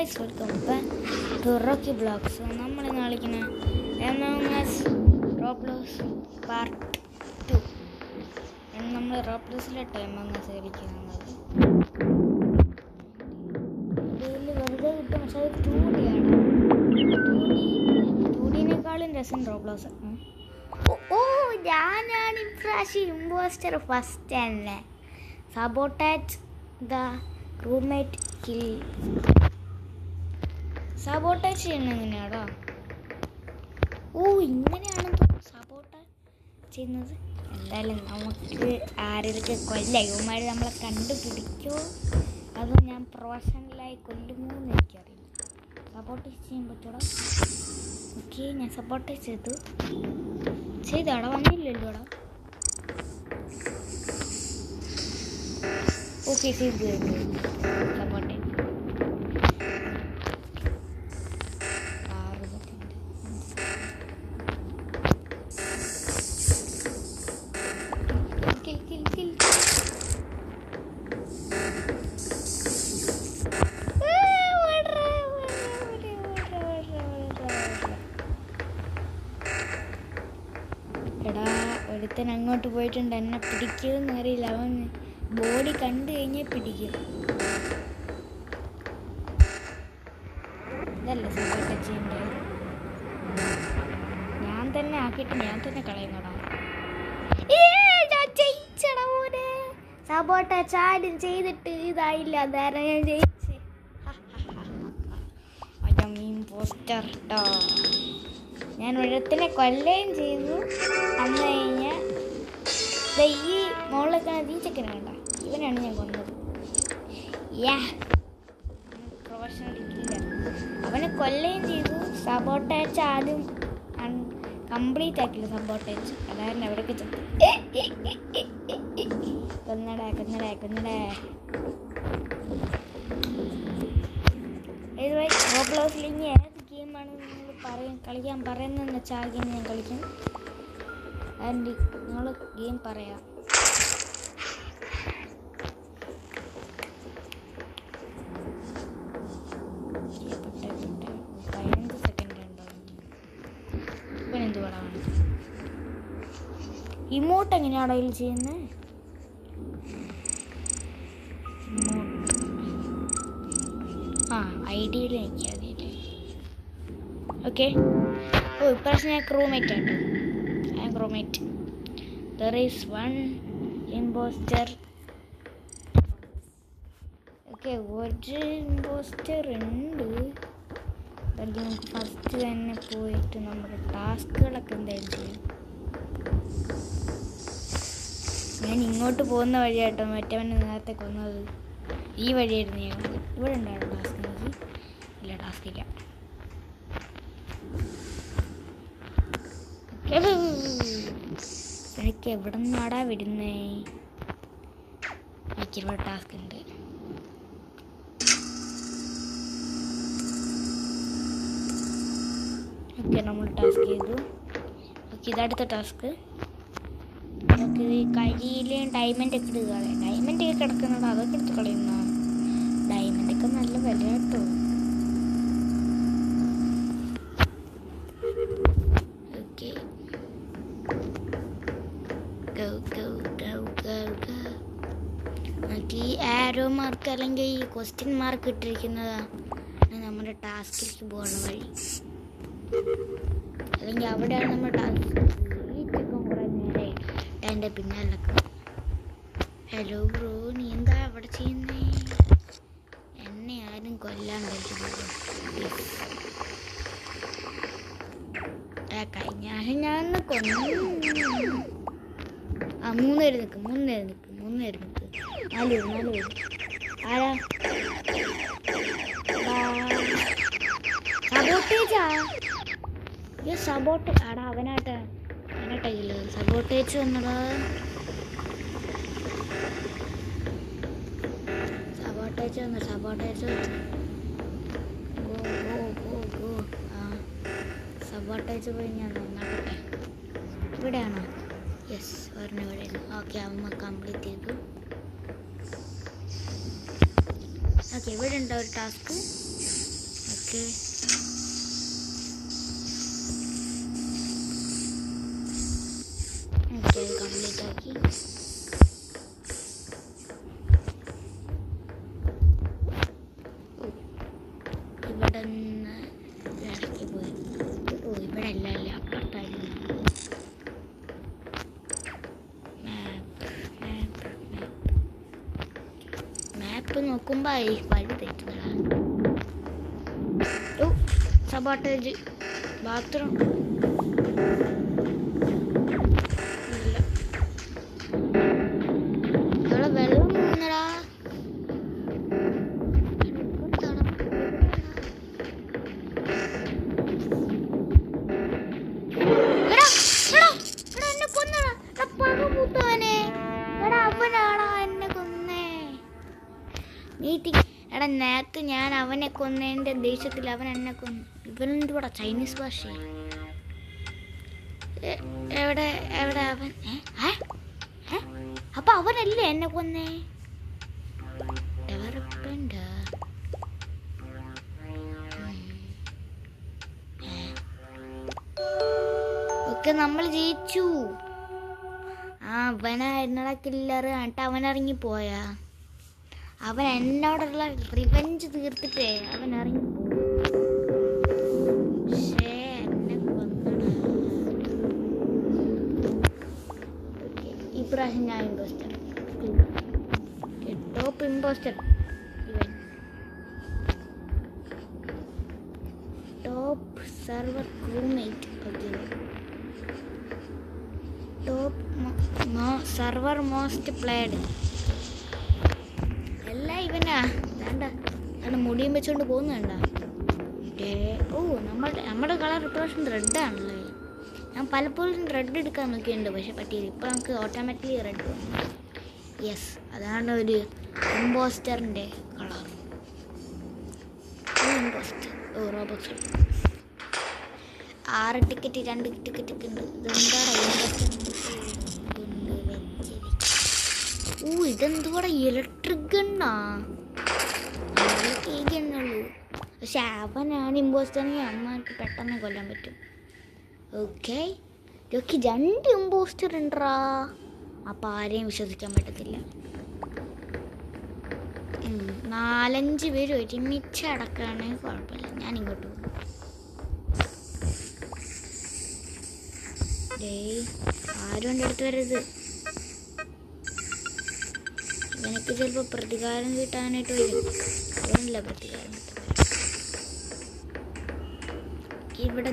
Guys, welcome back to Rocky blogs. നമ്മൾ ഇന്ന് കളിക്കുന്ന റോബ്ലോസ് പാർട്ട് 2. നമ്മൾ റോബ്ലോസിലെ ടൈമങ്ങസ് കളിക്കുന്നത് ഇതിൽ വെറുതെ കിട്ടും. പക്ഷെ അത് 2D ആണ്. 2Dനേക്കാളും രസം റോബ്ലോസ്. ഞാനാണ് ഇപ്രാവശ്യം ഇമ്പോസ്റ്റർ ഫസ്റ്റ് തന്നെ. സബോട്ടാജ് ദ റൂംമേറ്റ് കിൽ. സബോട്ടാജ് ചെയ്യുന്നത് എങ്ങനെയാടാ? ഇങ്ങനെയാണ് സബോട്ടാജ് ചെയ്യുന്നത്. എന്തായാലും നമുക്ക് ആരെയൊക്കെ കൊല്ലാം. ഇവന്മാർ നമ്മളെ കണ്ടുപിടിക്കുമോ അതോ ഞാൻ പ്രൊഫഷണലായി കൊല്ലുമോ എന്ന് എനിക്കറിയില്ല. സബോട്ടാജ് ചെയ്യാൻ പറ്റൂടാ? ഓക്കെ, ഞാൻ സബോട്ടാജ് ചെയ്തോടാ. വന്നില്ലല്ലോടാ. ഓക്കെ, ചെയ്ത് സപ്പോർട്ട്. എടാ, ഒരുത്തൻ അങ്ങോട്ട് പോയിട്ടുണ്ട്. എന്നെ പിടിക്കുമെന്ന് അറിയില്ല. അവൻ ബോഡി കണ്ടു കഴിഞ്ഞാൽ പിടിക്കും. ഇതല്ലേ സപ്പോർട്ട് ചെയ്യേണ്ടത്. ഞാൻ തന്നെ ആക്കിയിട്ട് ഞാൻ തന്നെ കളയുന്നടാ. സപ്പോർട്ട് ചാലും ചെയ്തിട്ട് ഇതായില്ല. അതാരം ഞാൻ ജയിച്ചേ. പോസ്റ്റർ ട്ടോ. ഞാൻ ഒരിടത്തിനെ കൊല്ലുകയും ചെയ്തു. അന്ന് കഴിഞ്ഞാൽ ഈ മോളിലൊക്കെ ഈ ചെക്കനെ കണ്ട, ഇവനാണ് ഞാൻ കൊന്നത്. പ്രൊഫഷണൽ ഇല്ല. അവനെ കൊല്ലുകയും ചെയ്തു. സബോട്ടേജ് ആരും കംപ്ലീറ്റ് ആക്കില്ല. സബോട്ടേജ് അതായത് അവരൊക്കെ കൊന്നടേ. റോബ്ലോസിൽ ഇനി ഏത് ഗെയിമാണ് നിങ്ങൾ കളിക്കാൻ പറയുന്നതെന്ന് വെച്ചാൽ ആ ഗെയിം ഞാൻ കളിക്കും. ആൻഡ് നിങ്ങൾ ഗെയിം പറയാം. ഇമോട്ട് എങ്ങനെയാണോ ഇതിൽ ചെയ്യുന്നത്? ഐഡിയയിൽ എനിക്ക് അറിയില്ല. ഓക്കെ, ഇപ്രാവശ്യം ഞാൻ ക്രൂമേറ്റ് ആട്ടോ. I am crewmate. There is one impostor. Okay, ഒരു ഇമ്പോസ്റ്റർ ഉണ്ട്. നമുക്ക് ഫസ്റ്റ് തന്നെ പോയിട്ട് നമ്മുടെ ടാസ്കുകളൊക്കെ എന്തായാലും ചെയ്യും. ഞാൻ ഇങ്ങോട്ട് പോകുന്ന വഴിയാട്ടോ മറ്റവനെ നേരത്തെ കൊന്നത്. ഈ വഴിയായിരുന്നു ഞാൻ. ഇവിടെ ഉണ്ടായിരുന്നു ടാസ്ക്. ഇല്ല, ടാസ്ക് ഇല്ല. എനിക്ക് എവിടെ നിന്നാടാ വരുന്നേ? എനിക്കിവിടെ ടാസ്ക് ഉണ്ട്. ഓക്കെ, നമ്മൾ ടാസ്ക് ചെയ്തു. ഓക്കെ, ഇതടുത്ത ടാസ്ക്. നമുക്ക് കയ്യിൽ ഡയമണ്ട് ഒക്കെ എടുത്ത് കളയാം. ഡയമണ്ട് ഒക്കെ കിടക്കുന്നുണ്ടോ? അതൊക്കെ എടുത്ത് കളയുന്ന. ഡയമണ്ട് ഒക്കെ നല്ല വില കേട്ടോ. ഓക്കെ, നമുക്ക് ഈ ആരോ മാർക്ക് അല്ലെങ്കിൽ ഈ ക്വസ്റ്റ്യൻ മാർക്ക് ഇട്ടിരിക്കുന്നതാണ് നമ്മുടെ ടാസ്കിലേക്ക് പോകുന്ന വഴി. അല്ലെങ്കിൽ അവിടെയാണ് നമ്മുടെ ടാസ്ക്. എൻ്റെ പിന്നാലൊക്കെ. ഹലോ ബ്രോ, നീ എന്താ അവിടെ ചെയ്യുന്നേ? എന്നെ ആരും കൊല്ലാണ്ടിരിക്കുന്നു. കഴിഞ്ഞ ഞാൻ കൊന്നു. 3 പേര് നിൽക്കും. 4 പേര്. ആരാ? സബോട്ടേജാ? സബോട്ട് ആടാ. അവനായിട്ടാ സബോട്ടേജ് വന്നടാ. സബോട്ടേജ് സബോട്ടേജ് പോയി ഞാൻ നന്നാക്കട്ടെ. ഇവിടെയാണോ? യെസ്, ഒരെണ്ണം ഇവിടെയാണ്. ഓക്കെ, അമ്മ കംപ്ലീറ്റ് ചെയ്തു. ഓക്കെ, ഇവിടെ ഉണ്ടോ ഒരു ടാസ്ക്? ഓക്കെ ഓക്കെ അത് കംപ്ലീറ്റ് ആക്കി. ഇവിടെ നിന്ന് ഇടയ്ക്ക് പോയി. ഓ ഇവിടെ അല്ല അല്ല അപ്പുറത്തായിരുന്നു. മാപ്പ് നോക്കുമ്പോൾ ഈ വഴി തെറ്റുന്നതാ. ഓ സബോട്ടേജ് ബാത്റൂം ഇല്ല. ഇവിടെ വെള്ളം മൂന്നടാ. എടാ നേരത്തെ ഞാൻ അവനെ കൊന്നതിൻ്റെ ദേഷ്യത്തിൽ അവൻ എന്നെ കൊന്നു. ഇവനെന്ത് ഇവിടെ ചൈനീസ് ഭാഷ? എവിടെ എവിടെ അവൻ? അപ്പൊ അവനല്ലേ എന്നെ കൊന്നേ? ഡെവലപ്മെന്റ് ഒക്കെ നമ്മൾ ജയിച്ചു. അവനായിരുന്നടാ കില്ലർ. എന്നിട്ട് അവൻ ഇറങ്ങിപ്പോയാ. അവൻ എന്നോടുള്ള റിവെഞ്ച് തീർത്തിട്ടേ അവൻ ഇറങ്ങിപ്പോയി. എന്നെ കൊന്നടാ. ഇപ്രാവശ്യം ഞാൻ ഇമ്പോസ്റ്റർ. ടോപ്പ് ഇമ്പോസ്റ്റർ ഇവൻ. Top server crewmate. Okay top server most played എല്ലാം ഇവനാ. വേണ്ട അവിടെ മുടിയും വെച്ചുകൊണ്ട് പോകുന്നുണ്ട. ഓ നമ്മുടെ കളർ ഇപ്രാവശ്യം റെഡാണല്ലേ. ഞാൻ പലപ്പോഴും റെഡ് എടുക്കാൻ നോക്കിയിട്ടുണ്ട്, പക്ഷെ പറ്റിയില്ല. ഇപ്പം നമുക്ക് ഓട്ടോമാറ്റിക്കലി റെഡ് വന്നു. യെസ് അതാണ് ഒരു ഇമ്പോസ്റ്ററിൻ്റെ കളർ. ഇമ്പോസ്റ്റർ. ഓ റോബോട്ട് 6 ടിക്കറ്റ് 2 ടിക്കറ്റ് ഉണ്ട്. ഇതെന്താണ് ഇമ്പോസ്റ്റർ? ഓ ഇതെന്തുകൂടെ ഇലക്ട്രിക് ഗണ്ണാ. ഈ ഗണ്ണുള്ളൂ. പക്ഷെ അവനാണ് ഇമ്പോസ്റ്ററിനെ അമ്മക്ക് പെട്ടെന്ന് കൊല്ലാൻ പറ്റും. ഓക്കെ 2 ഇമ്പോസ്റ്റർ ഉണ്ടാ. അപ്പം ആരെയും വിശ്വസിക്കാൻ പറ്റത്തില്ല. 4-5 പേര് ഒരുമിച്ച് അടക്കുകയാണെങ്കിൽ കുഴപ്പമില്ല. ഞാൻ ഇങ്ങോട്ട് പോകും. ആരും എൻ്റെ അടുത്ത് വരരുത്. എനിക്ക് ചിലപ്പോൾ പ്രതികാരം കിട്ടാനായിട്ട് വരും. അവനല്ല പ്രതികാരം കിട്ടാൻ. ഇവിടെ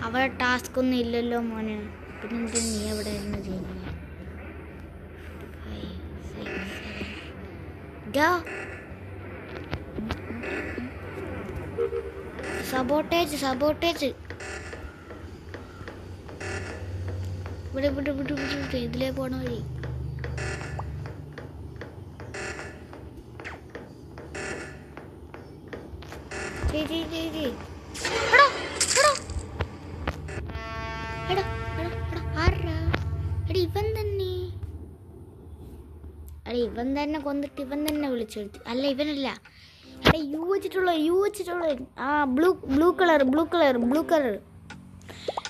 അവിടെ ടാസ്ക് ഒന്നും ഇല്ലല്ലോ മോനെ. പിന്നെന്താ നീ എവിടെ ഇരുന്ന് ചെയ്യുന്നത്? സബോട്ടേജ് ഇവിടെ ഇതിലേ പോണ വഴി. ഇവൻ തന്നെ കൊന്നിട്ട് ഇവൻ തന്നെ വിളിച്ചെടുത്തു. അല്ല ഇവനല്ല. യു വെച്ചിട്ടുള്ള ബ്ലൂ കളർ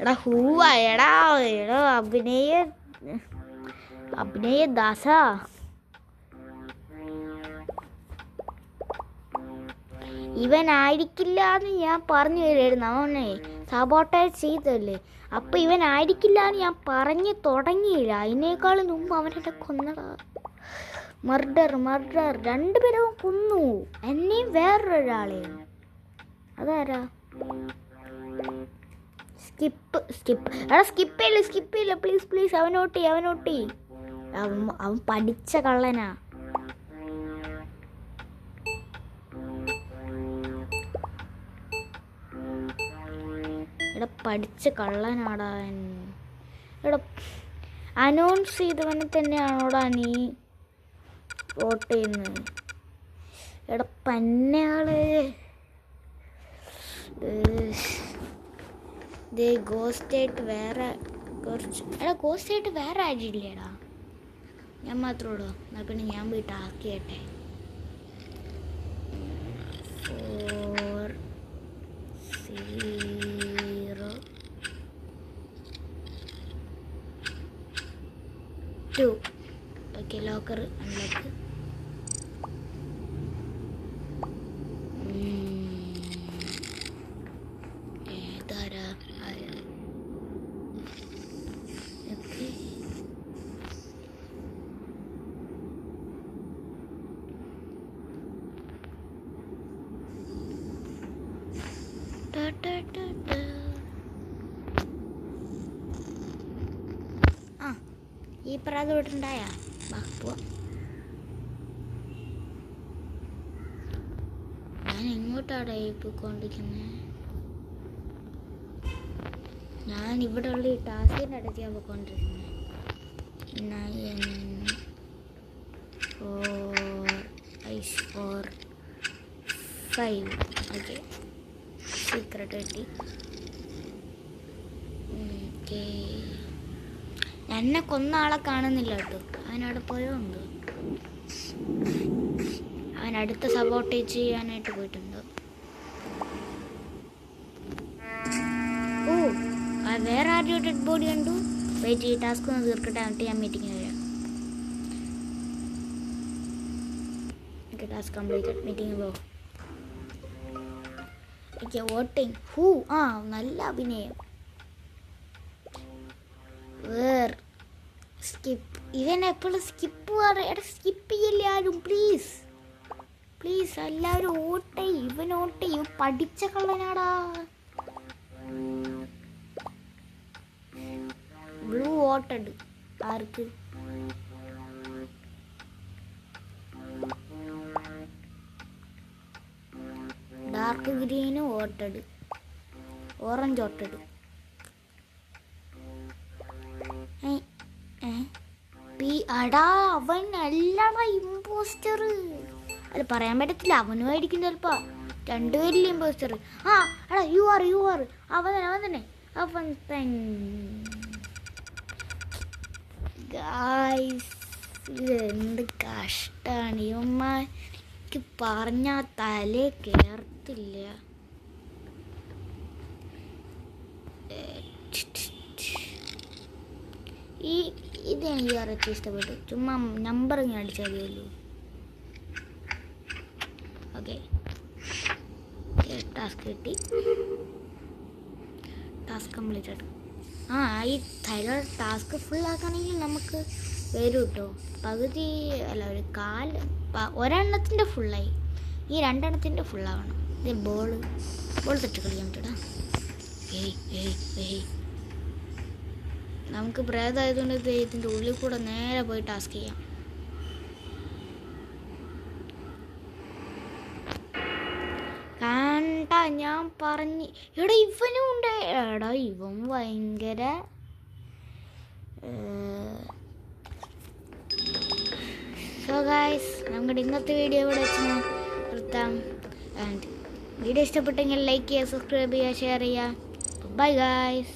എടാ ഹൂവാ. എടാ അഭിനയ ദാസ. ഇവനായിരിക്കില്ല എന്ന് ഞാൻ പറഞ്ഞു തരുമായിരുന്നു. അവനെ സബോട്ടേജ് ചെയ്തല്ലേ. അപ്പം ഇവനായിരിക്കില്ല എന്ന് ഞാൻ പറഞ്ഞു തുടങ്ങിയില്ല. അതിനേക്കാളും മുമ്പ് അവനെ കൊന്നടാ. മർഡർ 2 പേരും കൊന്നു. എന്നെയും വേറൊരാളെയും. അതാരാ? സ്കിപ്പ് എടാ സ്കിപ്പ് ചെയ്യില്ല പ്ലീസ്. അവനോട്ടി അവൻ പഠിച്ച കള്ളനാ. എടാ പഠിച്ച കള്ളനാടാ. എടാ അനൗൺസ് ചെയ്തവനെ തന്നെയാണോടാ നീ വോട്ട് ചെയ്യുന്നത്? എടാ പന്നയാള്. ഗോസ്റ്റായിട്ട് വേറെ ആയിട്ടില്ലേടാ. ഞാൻ മാത്രമേ ഉള്ളൂ. എന്നാൽ പിന്നെ ഞാൻ പോയിട്ട് ആക്കിയട്ടെ. 4 0 2. Okay, locker unlock. ഏതാരാ? ഓക്കെ, ആ ഈ പ്രാതം ഇട്ടുണ്ടായ പോവാം. ഞാൻ എങ്ങോട്ടാണ് പോയിക്കൊണ്ടിരിക്കുന്നത്? ഞാൻ ഇവിടെ ഉള്ള ഈ ടാസ്കിൻ്റെ അടുത്താണ് പോയിക്കൊണ്ടിരിക്കുന്നത്. 9 4 5. ഓക്കെ, സീക്രട്ട് കിട്ടി. ഓക്കെ, എന്നെ കൊന്ന ആളെ കാണുന്നില്ല കേട്ടോ. അവനവിടെ പോയോണ്ട് അവൻ അടുത്ത സപ്പോർട്ടേജ് ചെയ്യാനായിട്ട് പോയിട്ടുണ്ട്. ഓ, വേറെ ആരുടെ ഡെഡ് ബോഡി കണ്ടു. വെയിറ്റ്, ഈ ടാസ്ക് ഒന്ന് തീർക്കട്ടെ, എന്നിട്ട് ഞാൻ മീറ്റിങ്ങിന് വരാം. Okay, task completed. മീറ്റിംഗ് പോ. Okay, voting. ആ, നല്ല അഭിനയം. സ്കിപ്പ്. ഇവനെപ്പോഴും സ്കിപ്പ് പറയാ. സ്കിപ്പ് ചെയ്യല്ലേ ആരും, പ്ലീസ് പ്ലീസ്. എല്ലാവരും ഓട്ടെ. ഇവൻ ഓട്ടെ. ഇവൻ പഠിച്ച കള്ളനാടാ. Blue voted. ആർക്ക്? Dark green voted. Orange voted. അടാ, അവൻ അല്ലടാ ഇമ്പോസ്റ്റർ. അത് പറയാൻ പറ്റത്തില്ല, അവനുമായിരിക്കും ചിലപ്പോ. രണ്ടുപേരില്ല ഇമ്പോസ്റ്റർ. ആ എടാ, യു ആർ അവൻ തന്നെ. ഗായ്സ്, എന്ത് കഷ്ടാണ്. ഇവന്മാർക്ക് പറഞ്ഞാ തലേ കേർത്തില്ല. ഇതെനിക്ക് കുറച്ച് ഇഷ്ടപ്പെട്ടു. ചുമ്മാ നമ്പർ ഇങ്ങനെ അടിച്ചാൽ മതിയല്ലോ. ഓക്കെ, ടാസ്ക് കിട്ടി. Task completed. ഈ തൈറോയ്ഡ് ടാസ്ക് ഫുൾ ആക്കുകയാണെങ്കിൽ നമുക്ക് വരും കേട്ടോ. പകുതി അല്ല, ഒരു ഒരെണ്ണത്തിൻ്റെ ഫുള്ളായി. ഈ രണ്ടെണ്ണത്തിൻ്റെ ഫുള്ളാവണം. ഇത് ബോൾ തെറ്റ് കളിക്കാൻ പറ്റൂടാ. നമുക്ക് പ്രേതമായതുകൊണ്ട് ഇതിൻ്റെ ഉള്ളിൽ കൂടെ നേരെ പോയി ടാസ്ക് ചെയ്യാം. കണ്ട, ഞാൻ പറഞ്ഞ്. എടാ, ഇവനും ഉണ്ട്. എടാ, ഇവൻ ഭയങ്കര. സോ ഗൈസ്, നമ്മുടെ ഇന്നത്തെ വീഡിയോ ഇവിടെ വെച്ച് നിർത്താം. ആൻഡ് വീഡിയോ ഇഷ്ടപ്പെട്ടെങ്കിൽ ലൈക്ക് ചെയ്യുക, സബ്സ്ക്രൈബ് ചെയ്യുക, ഷെയർ ചെയ്യുക. Bye guys.